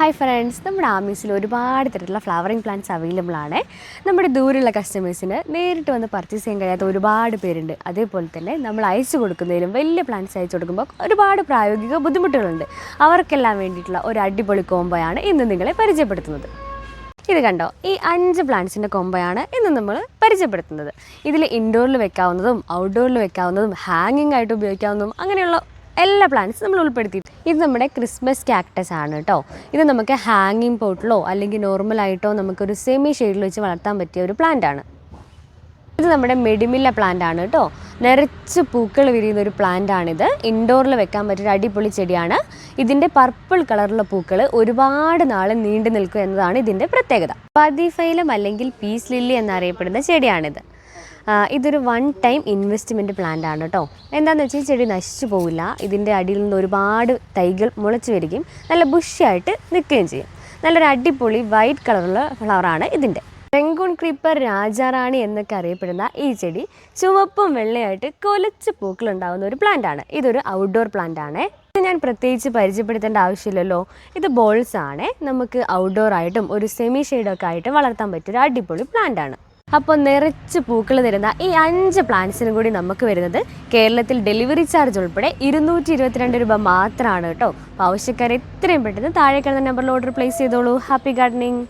Hi friends, നമ്മുടെ ആമീസിൽ ഒരുപാട് തരത്തിലുള്ള ഫ്ലവറിങ് പ്ലാന്റ്സ് അവൈലബിൾ ആണ്. നമ്മുടെ ദൂരെയുള്ള കസ്റ്റമേഴ്സിന് നേരിട്ട് വന്ന് പർച്ചേസ് ചെയ്യാൻ കഴിയാത്ത ഒരുപാട് പേരുണ്ട്. അതേപോലെ തന്നെ നമ്മൾ അയച്ചു കൊടുക്കുന്നതിലും വലിയ പ്ലാന്റ്സ് അയച്ചു കൊടുക്കുമ്പോൾ ഒരുപാട് പ്രായോഗിക ബുദ്ധിമുട്ടുകളുണ്ട്. അവർക്കെല്ലാം വേണ്ടിയിട്ടുള്ള ഒരു അടിപൊളി കോംബോയാണ് ഇന്ന് നിങ്ങളെ പരിചയപ്പെടുത്തുന്നത്. ഇത് കണ്ടോ, ഈ 5 പ്ലാന്റ്സിൻ്റെ കോംബോയാണ് ഇന്ന് നമ്മൾ പരിചയപ്പെടുത്തുന്നത്. ഇതിൽ ഇൻഡോറിൽ വെക്കാവുന്നതും ഔട്ട്ഡോറിൽ വെക്കാവുന്നതും ഹാങ്ങിങ് ആയിട്ട് ഉപയോഗിക്കാവുന്നതും അങ്ങനെയുള്ള എല്ലാ പ്ലാന്റ്സും നമ്മൾ ഉൾപ്പെടുത്തി. ഇത് നമ്മുടെ ക്രിസ്മസ് കാക്ടസ് ആണ് കേട്ടോ. ഇത് നമുക്ക് ഹാങ്ങിങ് പോട്ടിലോ അല്ലെങ്കിൽ നോർമലായിട്ടോ നമുക്കൊരു സെമി ഷെയ്ഡിൽ വെച്ച് വളർത്താൻ പറ്റിയ ഒരു പ്ലാന്റ് ആണ്. ഇത് നമ്മുടെ മെഡിമില്ല പ്ലാന്റ് ആണ് കേട്ടോ. നിറച്ച് പൂക്കൾ വിരിയുന്ന ഒരു പ്ലാന്റ് ആണിത്. ഇൻഡോറിൽ വെക്കാൻ പറ്റിയ അടിപൊളി ചെടിയാണ്. ഇതിൻ്റെ പർപ്പിൾ കളറുള്ള പൂക്കൾ ഒരുപാട് നാൾ നീണ്ടു നിൽക്കും എന്നതാണ് ഇതിൻ്റെ പ്രത്യേകത. പതിഫൈലം അല്ലെങ്കിൽ പീസ് ലില്ലി എന്നറിയപ്പെടുന്ന ചെടിയാണിത്. ഇതൊരു 1 ടൈം ഇൻവെസ്റ്റ്മെൻറ്റ് പ്ലാന്റ് ആണ് കേട്ടോ. എന്താണെന്ന് വെച്ചാൽ ഈ ചെടി നശിച്ചു പോവില്ല. ഇതിൻ്റെ അടിയിൽ നിന്ന് ഒരുപാട് തൈകൾ മുളച്ച് വരികയും നല്ല ബുഷിയായിട്ട് നിൽക്കുകയും ചെയ്യും. നല്ലൊരു അടിപൊളി വൈറ്റ് കളറുള്ള ഫ്ലവറാണ് ഇതിൻ്റെ. റെങ്കൂൺ ക്രീപ്പർ, രാജാറാണി എന്നൊക്കെ അറിയപ്പെടുന്ന ഈ ചെടി ചുവപ്പും വെള്ളയായിട്ട് കൊലച്ച് പൂക്കളുണ്ടാകുന്ന ഒരു പ്ലാന്റ് ആണ്. ഇതൊരു ഔട്ട്ഡോർ പ്ലാന്റ് ആണ്. ഇത് ഞാൻ പ്രത്യേകിച്ച് പരിചയപ്പെടുത്തേണ്ട ആവശ്യമില്ലല്ലോ. ഇത് ബോൾസ് ആണ്. നമുക്ക് ഔട്ട്ഡോർ ആയിട്ടും ഒരു സെമി ഷെയ്ഡൊക്കെ ആയിട്ട് വളർത്താൻ പറ്റിയൊരു അടിപൊളി പ്ലാന്റ് ആണ്. അപ്പോൾ നിറച്ച് പൂക്കൾ തരുന്ന ഈ 5 പ്ലാന്റ്സിനും കൂടി നമുക്ക് വരുന്നത് കേരളത്തിൽ ഡെലിവറി ചാർജ് ഉൾപ്പെടെ 222 രൂപ മാത്രമാണ് കേട്ടോ. അപ്പോൾ ആവശ്യക്കാർ എത്രയും പെട്ടെന്ന് താഴെ കിടന്ന നമ്പറിൽ ഓർഡർ പ്ലേസ് ചെയ്തോളൂ. Happy gardening.